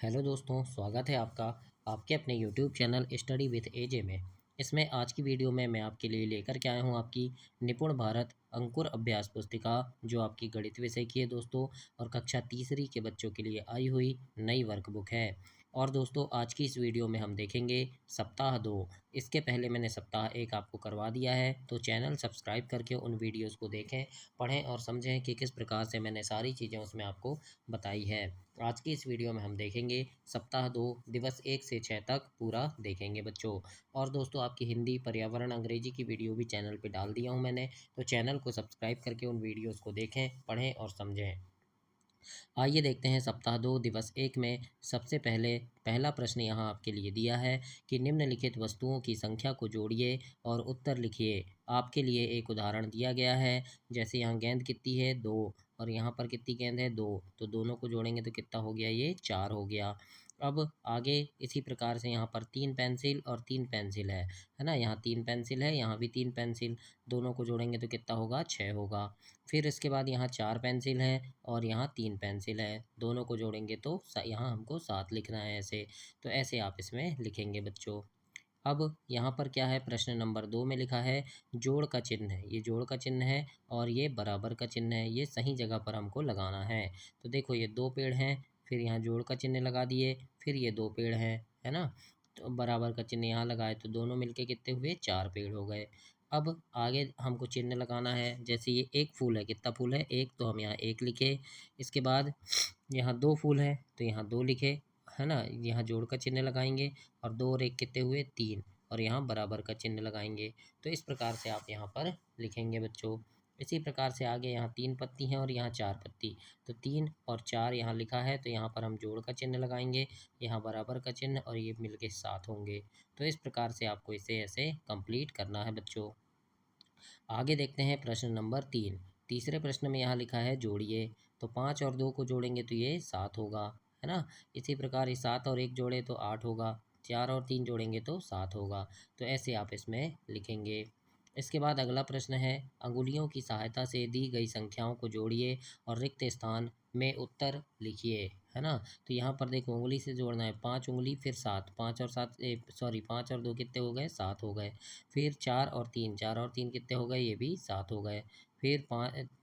Hello दोस्तों, स्वागत है आपका आपके अपने यूट्यूब चैनल स्टडी विथ एजे में। इसमें आज की वीडियो में मैं आपके लिए लेकर के आया हूँ आपकी निपुण भारत अंकुर अभ्यास पुस्तिका, जो आपकी गणित विषय की है दोस्तों, और कक्षा तीसरी के बच्चों के लिए आई हुई नई वर्कबुक है। और दोस्तों, आज की इस वीडियो में हम देखेंगे सप्ताह 2। इसके पहले मैंने सप्ताह 1 आपको करवा दिया है, तो चैनल सब्सक्राइब करके उन वीडियोज़ को देखें, पढ़ें और समझें कि किस प्रकार से मैंने सारी चीज़ें उसमें आपको बताई है। आज की इस वीडियो में हम देखेंगे सप्ताह 2 दिवस 1 से 6 तक पूरा देखेंगे बच्चों। और दोस्तों, आपकी हिंदी, पर्यावरण, अंग्रेजी की वीडियो भी चैनल पे डाल दिया हूँ मैंने, तो चैनल को सब्सक्राइब करके उन वीडियोज़ को देखें, पढ़ें और समझें। आइए देखते हैं सप्ताह 2 दिवस 1 में। सबसे पहले पहला प्रश्न यहाँ आपके लिए दिया है कि निम्नलिखित वस्तुओं की संख्या को जोड़िए और उत्तर लिखिए। आपके लिए एक उदाहरण दिया गया है, जैसे यहाँ गेंद कितनी है 2, और यहाँ पर कितनी गेंद है 2, तो दोनों को जोड़ेंगे तो कितना हो गया, ये 4 हो गया। अब आगे इसी प्रकार से यहाँ पर 3 पेंसिल और 3 पेंसिल है ना, यहाँ 3 पेंसिल है, यहाँ भी 3 पेंसिल, दोनों को जोड़ेंगे तो कितना होगा, 6 होगा। फिर इसके बाद यहाँ 4 पेंसिल है और यहाँ 3 पेंसिल है, दोनों को जोड़ेंगे तो यहाँ हमको 7 लिखना है ऐसे। तो ऐसे आप इसमें लिखेंगे बच्चों। अब यहाँ पर क्या है, प्रश्न नंबर 2 में लिखा है जोड़ का चिन्ह है। ये जोड़ का चिन्ह है और ये बराबर का चिन्ह है, ये सही जगह पर हमको लगाना है। तो देखो, ये 2 पेड़ हैं, फिर यहाँ जोड़ का चिन्ह लगा दिए, फिर ये 2 पेड़ हैं, है ना। तो बराबर का चिन्ह यहाँ लगाए तो दोनों मिलके कितने हुए, 4 पेड़ हो गए। अब आगे हमको चिन्ह लगाना है, जैसे ये एक फूल है, कितना फूल है, एक, तो हम यहाँ एक लिखे। इसके बाद यहाँ 2 फूल है तो यहाँ 2 लिखे, है ना। यहाँ जोड़ का चिन्ह लगाएंगे और 2 और 1 कितने हुए, 3, और यहाँ बराबर का चिन्ह लगाएंगे। तो इस प्रकार से आप यहाँ पर लिखेंगे बच्चों। इसी प्रकार से आगे यहाँ 3 पत्ती हैं और यहाँ 4 पत्ती, तो 3 और 4 यहाँ लिखा है, तो यहाँ पर हम जोड़ का चिन्ह लगाएंगे, यहाँ बराबर का चिन्ह, और ये मिलके 7 होंगे। तो इस प्रकार से आपको इसे ऐसे कंप्लीट करना है बच्चों। आगे देखते हैं प्रश्न नंबर 3। तीसरे प्रश्न में यहाँ लिखा है जोड़िए, तो 5 और 2 को जोड़ेंगे तो ये 7 होगा, है ना। इसी प्रकार ये 7 और 1 जोड़े तो 8 होगा, 4 और 3 जोड़ेंगे तो 7 होगा। तो ऐसे आप इसमें लिखेंगे। इसके बाद अगला प्रश्न है अंगुलियों की सहायता से दी गई संख्याओं को जोड़िए और रिक्त स्थान में उत्तर लिखिए, है ना। तो यहाँ पर देखो, उंगली से जोड़ना है, 5 उंगली फिर 7, 5 और 7 सॉरी 5 और 2 कितने हो गए, 7 हो गए। फिर 4 और 3, 4 और 3 कितने हो गए, ये भी 7 हो गए। फिर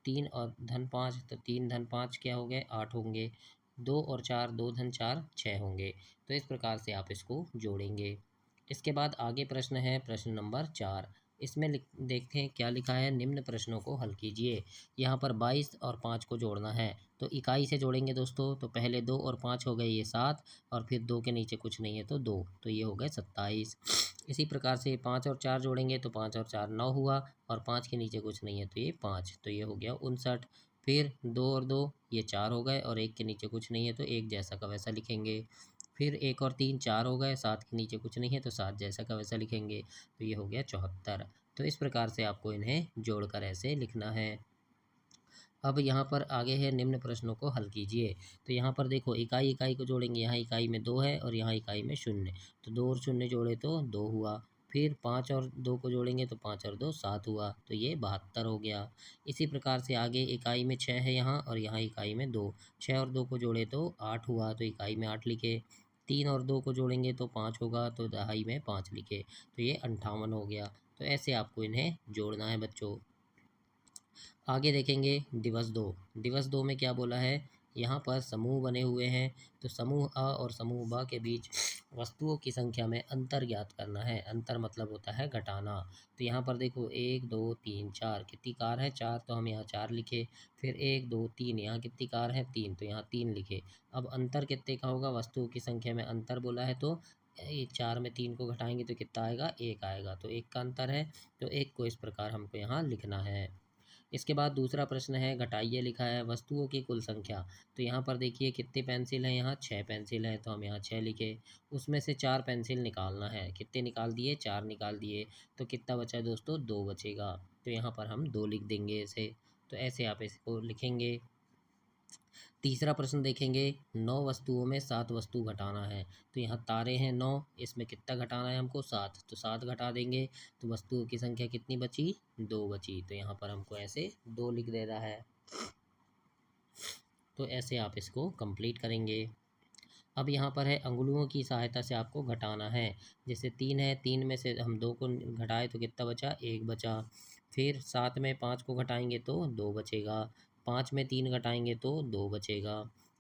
3 और धन 5, तो 3 धन 5 क्या हो गए, 8 होंगे। 2 और 4, 2 धन 4 6 होंगे। तो इस प्रकार से आप इसको जोड़ेंगे। इसके बाद आगे प्रश्न है प्रश्न नंबर 4। इसमें देखें क्या लिखा है, निम्न प्रश्नों को हल कीजिए। यहाँ पर 22 और 5 को जोड़ना है, तो इकाई से जोड़ेंगे दोस्तों। तो पहले 2 और 5 हो गए, ये 7, और फिर 2 के नीचे कुछ नहीं है तो 2, तो ये हो गए 27। इसी प्रकार से 5 और 4 जोड़ेंगे तो 5 और 4 9 हुआ, और 5 के नीचे कुछ नहीं है तो ये 5, तो ये हो गया 59। फिर 2 और 2 ये 4 हो गए, और 1 के नीचे कुछ नहीं है तो 1 जैसा का वैसा लिखेंगे। फिर 1 और 3 4 हो गए, 7 के नीचे कुछ नहीं है तो 7 जैसा का वैसा लिखेंगे। तो ये हो गया 74। तो इस प्रकार से आपको इन्हें जोड़कर ऐसे लिखना है। अब यहाँ पर आगे है निम्न प्रश्नों को हल कीजिए। तो यहाँ पर देखो, इकाई इकाई को जोड़ेंगे, यहाँ इकाई में 2 है और यहाँ इकाई में 0, तो 2 और 0 जोड़े तो 2 हुआ। फिर 5 और 2 को जोड़ेंगे तो 5 और 2 7 हुआ, तो ये 72 हो गया। इसी प्रकार से आगे इकाई में 6 है यहाँ, और यहाँ इकाई में 2, 6 और 2 को जोड़े तो 8 हुआ, तो इकाई में 8 लिखे। 3 और 2 को जोड़ेंगे तो 5 होगा, तो दहाई में 5 लिखे, तो ये 58 हो गया। तो ऐसे आपको इन्हें जोड़ना है बच्चों। आगे देखेंगे दिवस 2। दिवस 2 में क्या बोला है, यहाँ पर समूह बने हुए हैं, तो समूह अ और समूह ब के बीच वस्तुओं की संख्या में अंतर ज्ञात करना है। अंतर मतलब होता है घटाना। तो यहाँ पर देखो 1 2 3 4, कितनी कार है, 4, तो हम यहाँ 4 लिखे। फिर 1 2 3, यहाँ कितनी कार है, 3, तो यहाँ 3 लिखे। अब अंतर कितने का होगा, वस्तुओं की संख्या में अंतर बोला है, तो ये 4 में 3 को घटाएंगे तो कितना आएगा, 1 आएगा, तो 1 का अंतर है। तो 1 को इस प्रकार हमको यहाँ लिखना है। इसके बाद दूसरा प्रश्न है घटाइए, लिखा है वस्तुओं की कुल संख्या। तो यहाँ पर देखिए कितनी पेंसिल है, यहाँ 6 पेंसिल है, तो हम यहाँ 6 लिखे। उसमें से 4 पेंसिल निकालना है, कितने निकाल दिए, 4 निकाल दिए, तो कितना बचा दोस्तों, 2 बचेगा। तो यहाँ पर हम 2 लिख देंगे ऐसे। तो ऐसे आप इसको लिखेंगे। तीसरा प्रश्न देखेंगे, 9 वस्तुओं में 7 वस्तु घटाना है। तो यहाँ तारे हैं 9, इसमें कितना घटाना है हमको, 7, तो 7 घटा देंगे, तो वस्तुओं की संख्या कितनी बची, 2 बची। तो यहाँ पर हमको ऐसे 2 लिख देना है। तो ऐसे आप इसको कंप्लीट करेंगे। अब यहाँ पर है अंगुलियों की सहायता से आपको घटाना है। जैसे 3 है, 3 में से हम 2 को घटाए तो कितना बचा, 1 बचा। फिर 7 में 5 को घटाएंगे तो 2 बचेगा। 5 में 3 घटाएंगे तो 2 बचेगा,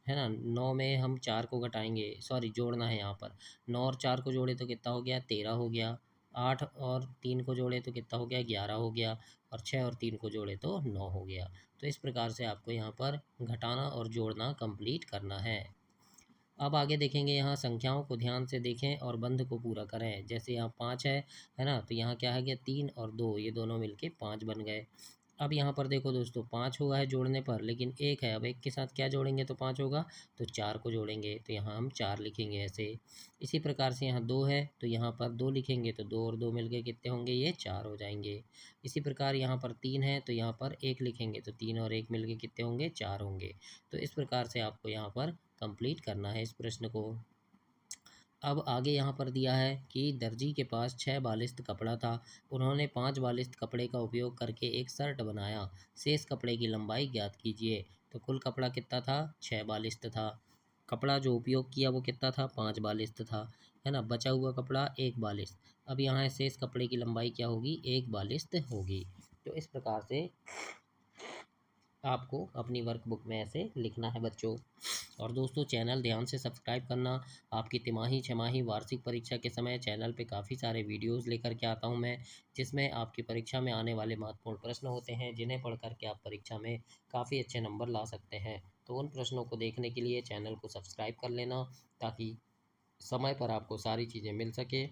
है ना। 9 में हम 4 को घटाएंगे, सॉरी जोड़ना है यहाँ पर। 9 और 4 को जोड़े तो कितना हो गया, 13 हो गया। 8 और 3 को जोड़े तो कितना हो गया, 11 हो गया। और 6 और 3 को जोड़े तो 9 हो गया। तो इस प्रकार से आपको यहाँ पर घटाना और जोड़ना कंप्लीट करना है। अब आगे देखेंगे, यहाँ संख्याओं को ध्यान से देखें और बंध को पूरा करें। जैसे यहाँ 5 है ना, तो यहाँ क्या है गया, 3 और 2 ये दोनों मिलके 5 बन गए। अब यहाँ पर देखो दोस्तों, 5 हुआ है जोड़ने पर, लेकिन 1 है। अब 1 के साथ क्या जोड़ेंगे तो 5 होगा, तो 4 को जोड़ेंगे तो यहाँ हम 4 लिखेंगे ऐसे। इसी प्रकार से यहाँ 2 है तो यहाँ पर 2 लिखेंगे तो 2 और 2 मिलके कितने होंगे, ये 4 हो जाएंगे। इसी प्रकार यहाँ पर 3 है तो यहाँ पर 1 लिखेंगे तो 3 और 1 मिलके कितने होंगे, 4 होंगे। तो इस प्रकार से आपको यहाँ पर कंप्लीट करना है इस प्रश्न को। अब आगे यहाँ पर दिया है कि दर्जी के पास 6 बालिस्त कपड़ा था। उन्होंने 5 बालिस्त कपड़े का उपयोग करके एक शर्ट बनाया। शेष कपड़े की लंबाई ज्ञात कीजिए। तो कुल कपड़ा कितना था, 6 बालिस्त था। कपड़ा जो उपयोग किया वो कितना था, 5 बालिस्त था, है ना। बचा हुआ कपड़ा 1 बालिस्त। अब यहाँ शेष कपड़े की लंबाई क्या होगी, 1 बालिस्त होगी। तो इस प्रकार से आपको अपनी वर्कबुक में ऐसे लिखना है बच्चों। और दोस्तों, चैनल ध्यान से सब्सक्राइब करना। आपकी तिमाही, छमाही, वार्षिक परीक्षा के समय चैनल पे काफ़ी सारे वीडियोस लेकर के आता हूं मैं, जिसमें आपकी परीक्षा में आने वाले महत्वपूर्ण प्रश्न होते हैं, जिन्हें पढ़ करके आप परीक्षा में काफ़ी अच्छे नंबर ला सकते हैं। तो उन प्रश्नों को देखने के लिए चैनल को सब्सक्राइब कर लेना, ताकि समय पर आपको सारी चीज़ें मिल सके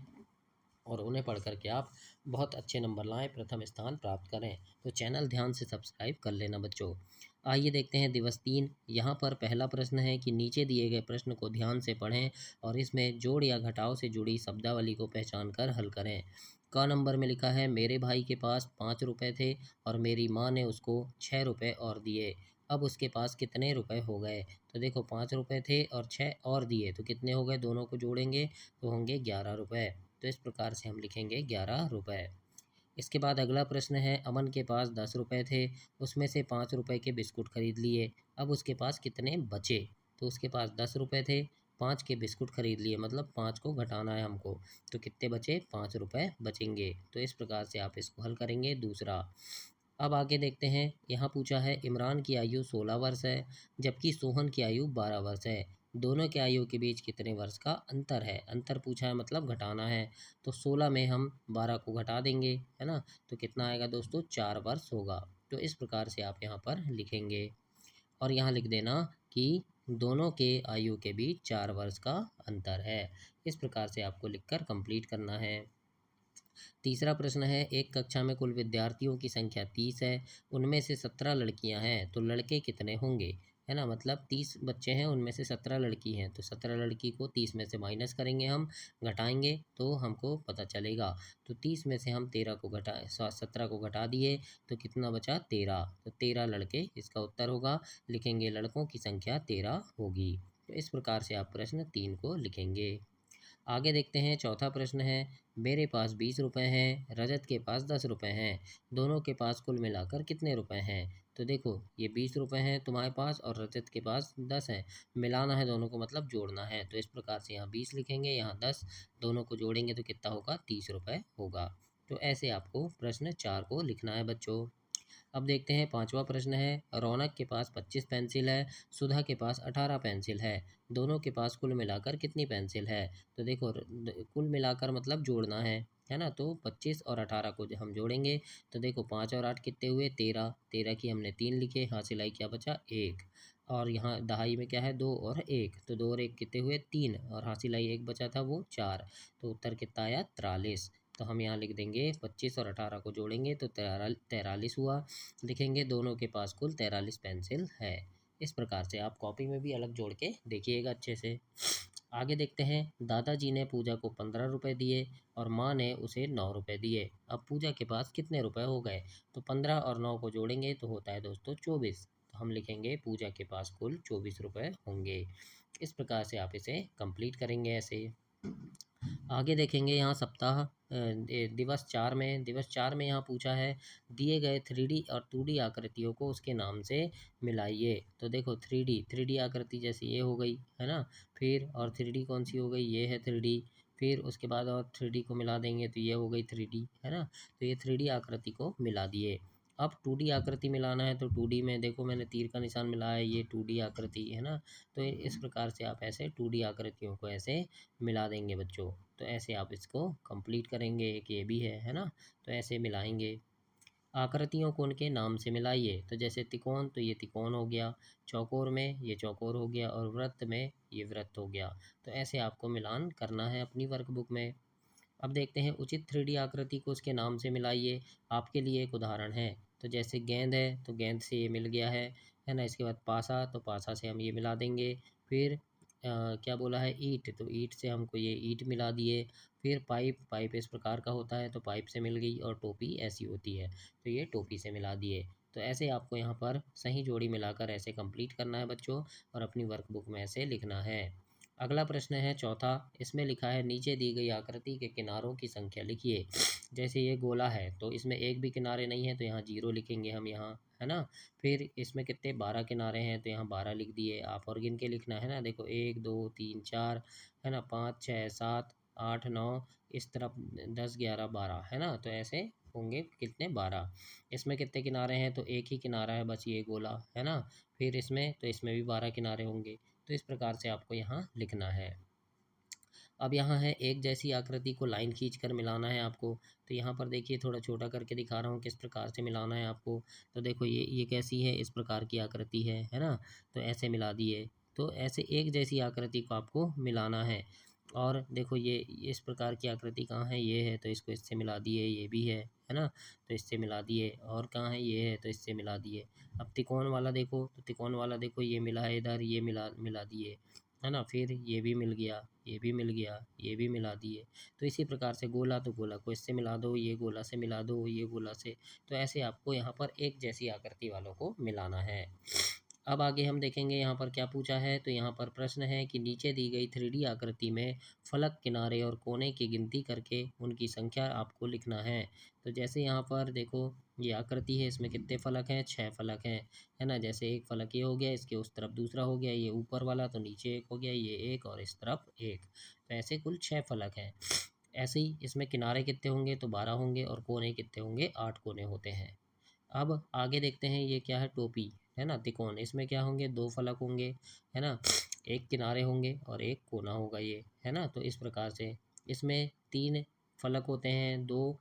और उन्हें पढ़ कर के आप बहुत अच्छे नंबर लाएं, प्रथम स्थान प्राप्त करें। तो चैनल ध्यान से सब्सक्राइब कर लेना बच्चों। आइए देखते हैं दिवस 3। यहाँ पर पहला प्रश्न है कि नीचे दिए गए प्रश्न को ध्यान से पढ़ें और इसमें जोड़ या घटाव से जुड़ी शब्दावली को पहचान कर हल करें। क नंबर में लिखा है, मेरे भाई के पास 5 रुपये थे और मेरी माँ ने उसको 6 रुपये और दिए। अब उसके पास कितने रुपए हो गए। तो देखो, 5 रुपये थे और 6 और दिए तो कितने हो गए, दोनों को जोड़ेंगे तो होंगे 11 रुपये। तो इस प्रकार से हम लिखेंगे 11 रुपये। इसके बाद अगला प्रश्न है, अमन के पास 10 रुपये थे, उसमें से 5 रुपये के बिस्कुट खरीद लिए। अब उसके पास कितने बचे। तो उसके पास 10 रुपये थे, 5 के बिस्कुट खरीद लिए, मतलब 5 को घटाना है हमको। तो कितने बचे, 5 रुपये बचेंगे। तो इस प्रकार से आप इसको हल करेंगे दूसरा। अब आगे देखते हैं, यहाँ पूछा है, इमरान की आयु 16 वर्ष है जबकि सोहन की आयु 12 वर्ष है। दोनों के आयु के बीच कितने वर्ष का अंतर है। अंतर पूछा है मतलब घटाना है। तो 16 में हम 12 को घटा देंगे, है ना। तो कितना आएगा दोस्तों, 4 वर्ष होगा। तो इस प्रकार से आप यहाँ पर लिखेंगे और यहाँ लिख देना कि दोनों के आयु के बीच 4 वर्ष का अंतर है। इस प्रकार से आपको लिखकर कंप्लीट करना है। तीसरा प्रश्न है, एक कक्षा में कुल विद्यार्थियों की संख्या 30 है, उनमें से 17 लड़कियां हैं, तो लड़के कितने होंगे, है ना। मतलब 30 बच्चे हैं, उनमें से 17 लड़की हैं, तो 17 लड़की को 30 में से माइनस करेंगे, हम घटाएंगे तो हमको पता चलेगा। तो 30 में से हम 13 को घटा 17 को घटा दिए तो कितना बचा, 13। तो 13 लड़के इसका उत्तर होगा। लिखेंगे लड़कों की संख्या 13 होगी। तो इस प्रकार से आप प्रश्न 3 को लिखेंगे। आगे देखते हैं, चौथा प्रश्न है, मेरे पास 20 रुपये हैं, रजत के पास 10 रुपये हैं, दोनों के पास कुल मिलाकर कितने रुपए हैं। तो देखो, ये 20 रुपये हैं तुम्हारे पास और रजत के पास 10 है। मिलाना है दोनों को, मतलब जोड़ना है। तो इस प्रकार से यहाँ 20 लिखेंगे, यहाँ 10, दोनों को जोड़ेंगे तो कितना होगा, 30 रुपये होगा। तो ऐसे आपको प्रश्न 4 को लिखना है बच्चों। अब देखते हैं, पांचवा प्रश्न है, रौनक के पास 25 पेंसिल है, सुधा के पास 18 पेंसिल है, दोनों के पास कुल मिलाकर कितनी पेंसिल है। तो देखो, कुल मिलाकर मतलब जोड़ना है ना। तो 25 और 18 को जो हम जोड़ेंगे तो देखो, 5 और 8 कितने हुए, 13। 13 की हमने 3 लिखे, हासिलाई क्या बचा, 1। और यहाँ दहाई में क्या है, 2 और 1, तो 2 और 1 कितने हुए, 3, और हासिलाई 1 बचा था वो 4। तो उत्तर कितना आया, 43। तो हम यहाँ लिख देंगे 25 और 18 को जोड़ेंगे तो 43 हुआ। लिखेंगे दोनों के पास कुल 43 पेंसिल है। इस प्रकार से आप कॉपी में भी अलग जोड़ के देखिएगा अच्छे से। आगे देखते हैं, दादाजी ने पूजा को 15 रुपये दिए और माँ ने उसे 9 रुपये दिए। अब पूजा के पास कितने रुपए हो गए। तो 15 और 9 को जोड़ेंगे तो होता है दोस्तों 24। तो हम लिखेंगे पूजा के पास कुल 24 रुपये होंगे। इस प्रकार से आप इसे कंप्लीट करेंगे ऐसे। आगे देखेंगे यहाँ सप्ताह दिवस 4 में यहाँ पूछा है दिए गए 3D और 2D आकृतियों को उसके नाम से मिलाइए। तो देखो 3D आकृति जैसे ये हो गई है ना, फिर और 3D कौन सी हो गई, ये है 3D, फिर उसके बाद और 3D को मिला देंगे तो ये हो गई 3D है ना। तो ये 3D आकृति को मिला दिए। अब 2D आकृति मिलाना है तो 2D में देखो मैंने तीर का निशान मिलाया है, ये 2D आकृति है ना। तो इस प्रकार से आप ऐसे 2D आकृतियों को ऐसे मिला देंगे बच्चों। तो ऐसे आप इसको कंप्लीट करेंगे। एक ये भी है ना। तो ऐसे मिलाएंगे। आकृतियों को उनके नाम से मिलाइए। तो जैसे त्रिकोण तो ये त्रिकोण हो गया, चौकोर में ये चौकोर हो गया और वृत्त में ये वृत्त हो गया। तो ऐसे आपको मिलान करना है अपनी वर्कबुक में। अब देखते हैं उचित 3D आकृति को उसके नाम से मिलाइए। आपके लिए एक उदाहरण है। तो जैसे गेंद है तो गेंद से ये मिल गया है ना। इसके बाद पासा तो पासा से हम ये मिला देंगे। फिर क्या बोला है, ईंट, तो ईंट से हमको ये ईंट मिला दिए। फिर पाइप, पाइप इस प्रकार का होता है तो पाइप से मिल गई। और टोपी ऐसी होती है तो ये टोपी से मिला दिए। तो ऐसे आपको यहाँ पर सही जोड़ी मिलाकर ऐसे कंप्लीट करना है बच्चों, और अपनी वर्कबुक में ऐसे लिखना है। अगला प्रश्न है चौथा। इसमें लिखा है नीचे दी गई आकृति के किनारों की संख्या लिखिए। जैसे ये गोला है तो इसमें एक भी किनारे नहीं है तो यहाँ 0 लिखेंगे हम यहाँ, है ना। फिर इसमें कितने 12 किनारे हैं तो यहाँ 12 लिख दिए। आप और गिन के लिखना है ना। देखो 1 2 3 4 है ना, 5 6 7 8 9, इस तरफ 10 11 12 है ना। तो ऐसे होंगे कितने 12। इसमें कितने किनारे हैं तो एक ही किनारा है बस, ये गोला है ना। फिर इसमें तो इसमें भी 12 किनारे होंगे। तो इस प्रकार से आपको यहाँ लिखना है। अब यहाँ है एक जैसी आकृति को लाइन खींचकर मिलाना है आपको। तो यहाँ पर देखिए थोड़ा छोटा करके दिखा रहा हूँ किस प्रकार से मिलाना है आपको। तो देखो ये कैसी है, इस प्रकार की आकृति है ना। तो ऐसे मिला दिए। तो ऐसे एक जैसी आकृति को आपको मिलाना है। और देखो ये इस प्रकार की आकृति कहाँ है, ये है तो इसको इससे मिला दिए। ये भी है ना। तो इससे मिला दिए। और कहाँ है, ये है तो इससे मिला दिए। अब त्रिकोण वाला देखो, तो त्रिकोण वाला देखो ये मिला है इधर, ये मिला मिला दिए है ना। फिर ये भी मिल गया, ये भी मिल गया, ये भी मिला दिए। तो इसी प्रकार से गोला तो गोला को इससे मिला दो, ये गोला से मिला दो, ये गोला से। तो ऐसे आपको यहाँ पर एक जैसी आकृति वालों को मिलाना है। अब आगे हम देखेंगे यहाँ पर क्या पूछा है। तो यहाँ पर प्रश्न है कि नीचे दी गई 3D आकृति में फलक, किनारे और कोने की गिनती करके उनकी संख्या आपको लिखना है। तो जैसे यहाँ पर देखो ये आकृति है, इसमें कितने फलक हैं, 6 फलक हैं, है ना। जैसे एक फलक ये हो गया, इसके उस तरफ दूसरा हो गया, ये ऊपर वाला तो नीचे एक हो गया, ये एक और इस तरफ एक। तो ऐसे कुल 6 फलक हैं। ऐसे ही इसमें किनारे कितने होंगे तो 12 होंगे, और कोने कितने होंगे, 8 कोने होते हैं। अब आगे देखते हैं ये क्या है, टोपी है ना, त्रिकोण। इसमें क्या होंगे, 2 फलक होंगे, है ना। एक किनारे होंगे और एक कोना होगा, ये है ना। तो इस प्रकार से इसमें 3 फलक होते हैं, 2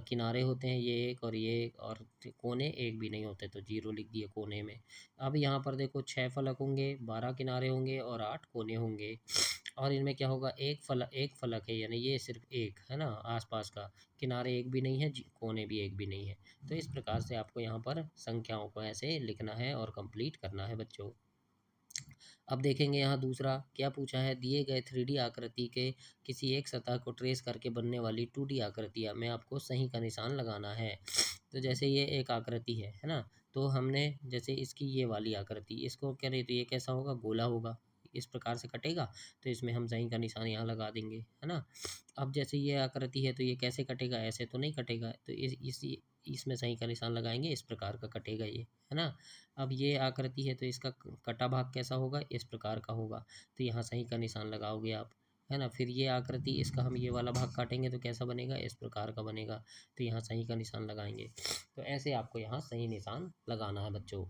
किनारे होते हैं, ये एक और ये एक, और कोने एक भी नहीं होते तो 0 लिख दिए कोने में। अब यहाँ पर देखो 6 फलक होंगे, 12 किनारे होंगे और 8 कोने होंगे। और इनमें क्या होगा, एक फलक है, यानी ये सिर्फ एक है ना आसपास का, किनारे एक भी नहीं है, कोने भी एक भी नहीं है। तो इस प्रकार से आपको यहाँ पर संख्याओं को ऐसे लिखना है और कंप्लीट करना है बच्चों। अब देखेंगे यहाँ दूसरा क्या पूछा है, दिए गए 3D आकृति के किसी एक सतह को ट्रेस करके बनने वाली 2D आकृतियाँ में आपको सही का निशान लगाना है। तो जैसे ये एक आकृति है ना। तो हमने जैसे इसकी ये वाली आकृति, इसको करें तो ये कैसा होगा, गोला होगा, इस प्रकार से कटेगा। तो इसमें हम सही का निशान यहाँ लगा देंगे, है ना। अब जैसे ये आकृति है तो ये कैसे कटेगा, ऐसे तो नहीं कटेगा। तो इसमें सही का निशान लगाएंगे, इस प्रकार का कटेगा ये, है ना। अब ये आकृति है तो इसका कटा भाग कैसा होगा, इस प्रकार का होगा। तो यहाँ सही का निशान लगाओगे आप, है ना। फिर ये आकृति, इसका हम ये वाला भाग काटेंगे तो कैसा बनेगा, इस प्रकार का बनेगा। तो यहाँ सही का निशान लगाएंगे। तो ऐसे आपको यहाँ सही निशान लगाना है बच्चों।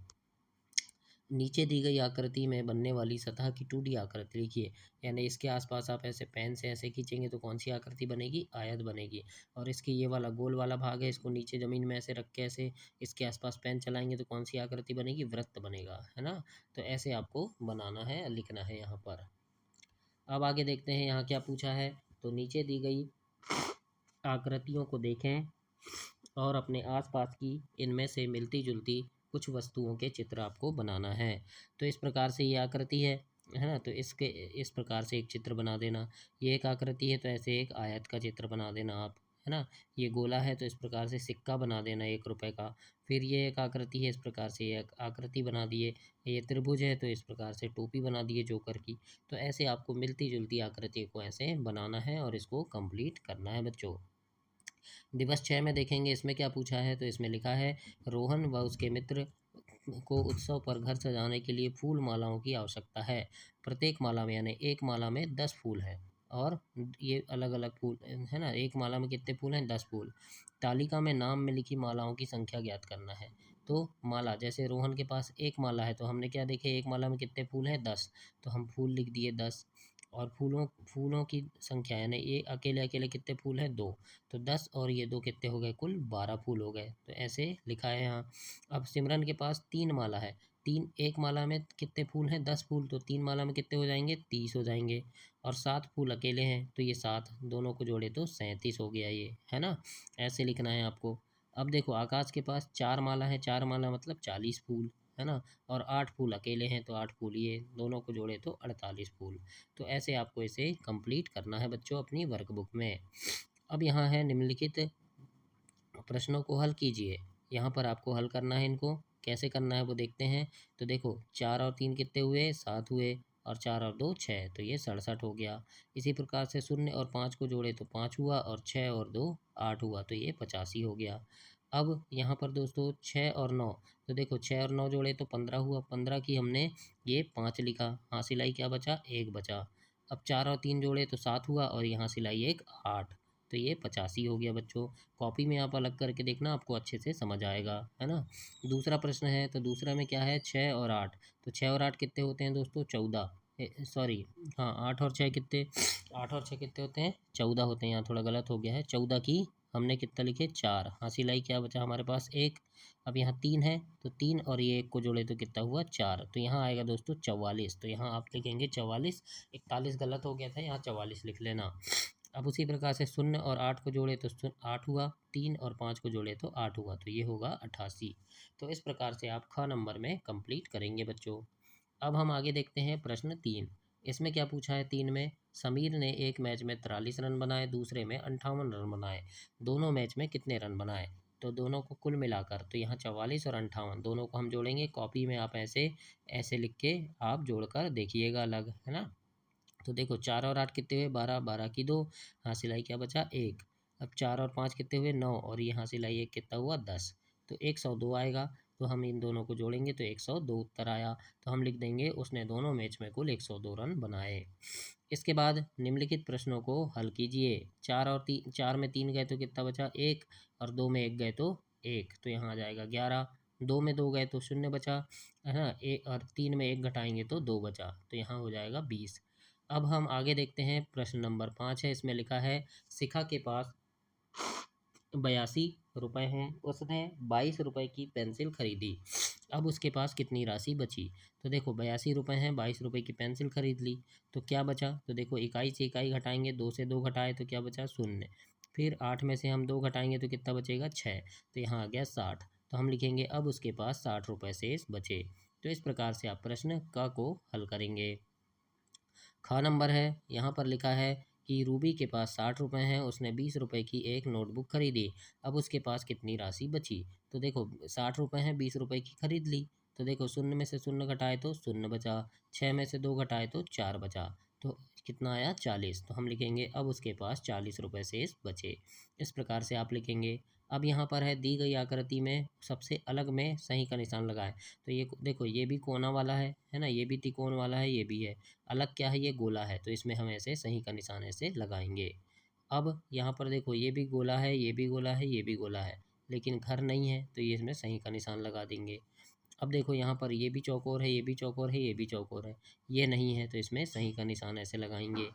नीचे दी गई आकृति में बनने वाली सतह की 2D आकृति लिखिए। यानी इसके आसपास आप ऐसे पेन से ऐसे खींचेंगे तो कौन सी आकृति बनेगी, आयत बनेगी। और इसकी ये वाला गोल वाला भाग है, इसको नीचे ज़मीन में ऐसे रख के ऐसे इसके आसपास पेन चलाएंगे तो कौन सी आकृति बनेगी, वृत्त बनेगा, है ना। तो ऐसे आपको बनाना है, लिखना है यहाँ पर। अब आगे देखते हैं यहाँ क्या पूछा है। तो नीचे दी गई आकृतियों को देखें और अपने आसपास की इनमें से मिलती जुलती कुछ वस्तुओं के चित्र आपको बनाना है। तो इस प्रकार से ये आकृति है ना। तो इसके इस प्रकार से एक चित्र बना देना। ये एक आकृति है तो ऐसे एक आयत का चित्र बना देना आप, है ना। ये गोला है तो इस प्रकार से सिक्का बना देना 1 रुपए का। फिर ये एक आकृति है, इस प्रकार से एक आकृति बना दिए। ये त्रिभुज है तो इस प्रकार से टोपी बना दिए जोकर की। तो ऐसे आपको मिलती जुलती आकृति को ऐसे बनाना है और इसको कंप्लीट करना है बच्चों। दिवस 6 में देखेंगे इसमें क्या पूछा है, तो इसमें लिखा है रोहन व उसके मित्र को उत्सव पर घर सजाने के लिए फूल मालाओं की आवश्यकता है। प्रत्येक माला में यानी एक माला में 10 फूल हैं और ये अलग अलग फूल है ना। एक माला में कितने फूल हैं, 10 फूल। तालिका में नाम में लिखी मालाओं की संख्या ज्ञात करना है। तो माला, जैसे रोहन के पास एक माला है तो हमने क्या देखे, एक माला में कितने फूल हैं, 10। तो हम फूल लिख दिए 10। और फूलों फूलों की संख्या यानी ये अकेले अकेले कितने फूल हैं, 2। तो 10 और ये 2 कितने हो गए, कुल 12 फूल हो गए। तो ऐसे लिखा है यहाँ। अब सिमरन के पास 3 माला है। तीन, एक माला में कितने फूल हैं, 10 फूल। तो 3 माला में कितने हो जाएंगे, 30 हो जाएंगे। और 7 फूल अकेले हैं तो ये 7 दोनों को जोड़े तो 37 हो गया ये, है ना। ऐसे लिखना है आपको। अब देखो आकाश के पास 4 माला है, 4 माला मतलब 40 फूल, है ना। और 8 फूल अकेले हैं तो 8 फूल, ये दोनों को जोड़े तो 48 फूल। तो ऐसे आपको इसे कंप्लीट करना है बच्चों अपनी वर्कबुक में। अब यहाँ है निम्नलिखित प्रश्नों को हल कीजिए। यहाँ पर आपको हल करना है, इनको कैसे करना है वो देखते हैं। तो देखो 4 और 3 कितने हुए, 7 हुए। और 4 और 2 6, तो ये 67 हो गया। इसी प्रकार से 0 और 5 को जोड़े तो 5 हुआ और 6 और 2 8 हुआ, तो ये 85 हो गया। अब यहाँ पर दोस्तों 6 और 9, तो देखो 6 और 9 जोड़े तो 15 हुआ। 15 की हमने ये 5 लिखा, हाँ सिलाई क्या बचा, 1 बचा। अब 4 और 3 जोड़े तो 7 हुआ और यहाँ सिलाई एक 8, तो ये 85 हो गया बच्चों। कॉपी में आप अलग करके देखना, आपको अच्छे से समझ आएगा, है ना। दूसरा प्रश्न है, तो दूसरा में क्या है, 6 और 8। तो 6 और 8 कितने होते हैं दोस्तों, 14। सॉरी, हाँ 8 और 6 कितने, 8 और 6 कितने होते हैं, 14 होते हैं। यहाँ थोड़ा गलत हो गया है। 14 की हमने कितना लिखे, 4। हाँ सिलाई क्या बचा हमारे पास, 1। अब यहाँ 3 है तो 3 और ये 1 को जोड़े तो कितना हुआ, 4। तो यहाँ आएगा दोस्तों 44। तो यहाँ आप लिखेंगे 44। 41 गलत हो गया था, यहाँ 44 लिख लेना। अब उसी प्रकार से 0 और 8 को जोड़े तो 8 हुआ। 3 और 5 को जोड़े तो 8 हुआ, तो ये होगा 88। तो इस प्रकार से आप ख नंबर में कंप्लीट करेंगे बच्चों। अब हम आगे देखते हैं प्रश्न 3। इसमें क्या पूछा है, 3 में समीर ने एक मैच में 43 रन बनाए, दूसरे में 58 रन बनाए। दोनों मैच में कितने रन बनाए। तो दोनों को कुल मिलाकर, तो यहाँ 44 और 58 दोनों को हम जोड़ेंगे। कॉपी में आप ऐसे ऐसे लिख के आप जोड़कर देखिएगा अलग, है ना। तो देखो 4 और 8 कितने हुए, 12। 12 की 2, हाँ सिलाई क्या बचा, 1। अब 4 और 5 कितने हुए, 9। और यहाँ सिलाई 1 कितना हुआ, 10। तो 102 आएगा। तो हम इन दोनों को जोड़ेंगे तो 102 उत्तर आया। तो हम लिख देंगे उसने दोनों मैच में कुल 102 रन बनाए। इसके बाद निम्नलिखित प्रश्नों को हल कीजिए। 4 में 3 गए तो कितना बचा, 1। और 2 में 1 गए तो 1, तो यहाँ आ जाएगा 11। 2 में 2 गए तो 0 बचा, है ना। और 3 में 1 घटाएंगे तो 2 बचा, तो यहाँ हो जाएगा 20। अब हम आगे देखते हैं, प्रश्न नंबर 5 है। इसमें लिखा है शिखा के पास 82 रुपये हैं, उसने 22 रुपये की पेंसिल खरीदी। अब उसके पास कितनी राशि बची। तो देखो 82 रुपये हैं, 22 रुपये की पेंसिल खरीद ली। तो क्या बचा, तो देखो इकाई से इकाई घटाएंगे, 2 से 2 घटाए तो क्या बचा, 0। फिर 8 में से हम 2 घटाएंगे तो कितना बचेगा, 6। तो यहाँ आ गया 60। तो हम लिखेंगे अब उसके पास 60 रुपये शेष बचे। तो इस प्रकार से आप प्रश्न क को हल करेंगे। ख नंबर है, यहाँ पर लिखा है कि रूबी के पास 60 रुपये हैं, उसने 20 रुपये की एक नोटबुक खरीदी। अब उसके पास कितनी राशि बची। तो देखो 60 रुपये हैं, 20 रुपये की खरीद ली। तो देखो 0 में से 0 घटाए तो 0 बचा। 6 में से 2 घटाए तो 4 बचा। तो कितना आया, 40। तो हम लिखेंगे अब उसके पास 40 रुपये शेष बचे। इस प्रकार से आप लिखेंगे। अब यहाँ पर है दी गई आकृति में सबसे अलग में सही का निशान लगाएं। तो ये देखो ये भी कोना वाला है ना, ये भी त्रिकोण वाला है, ये भी है। अलग क्या है, ये गोला है, तो इसमें हम ऐसे सही का निशान ऐसे लगाएंगे। अब यहाँ पर देखो ये भी गोला है, ये भी गोला है, ये भी गोला है, लेकिन घर नहीं है तो ये इसमें सही का निशान लगा देंगे। अब देखो यहाँ पर ये भी चौकोर है, ये भी चौकोर है, ये भी चौकोर है, ये नहीं है तो इसमें सही का निशान ऐसे लगाएंगे,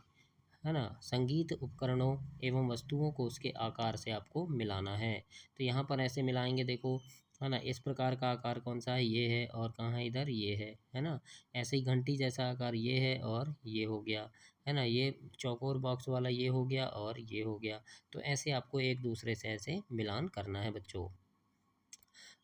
है ना। संगीत उपकरणों एवं वस्तुओं को उसके आकार से आपको मिलाना है। तो यहाँ पर ऐसे मिलाएंगे, देखो, है ना। इस प्रकार का आकार कौन सा है, ये है। और कहाँ है, इधर ये है ना। ऐसे ही घंटी जैसा आकार ये है और ये हो गया, है ना। ये चौकोर बॉक्स वाला ये हो गया और ये हो गया। तो ऐसे आपको एक दूसरे से ऐसे मिलान करना है बच्चों।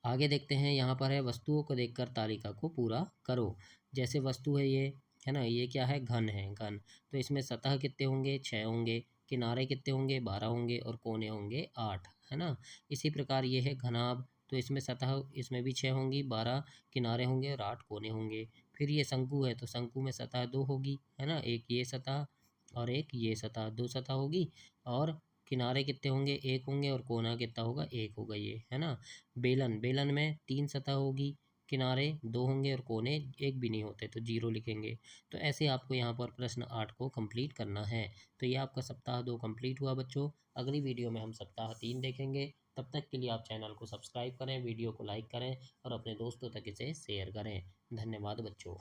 आगे देखते हैं, यहाँ पर है वस्तुओं को देखकर तालिका को पूरा करो। जैसे वस्तु है ये, है ना, ये क्या है, घन है, घन। तो इसमें सतह कितने होंगे, 6 होंगे। किनारे कितने होंगे, 12 होंगे और कोने होंगे 8, है ना। इसी प्रकार ये है घनाभ, तो इसमें सतह इसमें भी 6 होंगी, 12 किनारे होंगे और 8 कोने होंगे। फिर ये शंकु है, तो शंकु में सतह 2 होगी, है ना, एक ये सतह और एक ये सतह, 2 सतह होगी। और किनारे कितने होंगे, 1 होंगे और कोना कितना होगा, 1 होगा ये, है ना। बेलन, बेलन में 3 सतह होगी, किनारे 2 होंगे और कोने 1 भी नहीं होते, तो 0 लिखेंगे। तो ऐसे आपको यहाँ पर प्रश्न 8 को कंप्लीट करना है। तो ये आपका सप्ताह 2 कंप्लीट हुआ बच्चों। अगली वीडियो में हम सप्ताह 3 देखेंगे। तब तक के लिए आप चैनल को सब्सक्राइब करें, वीडियो को लाइक करें और अपने दोस्तों तक इसे शेयर करें। धन्यवाद बच्चों।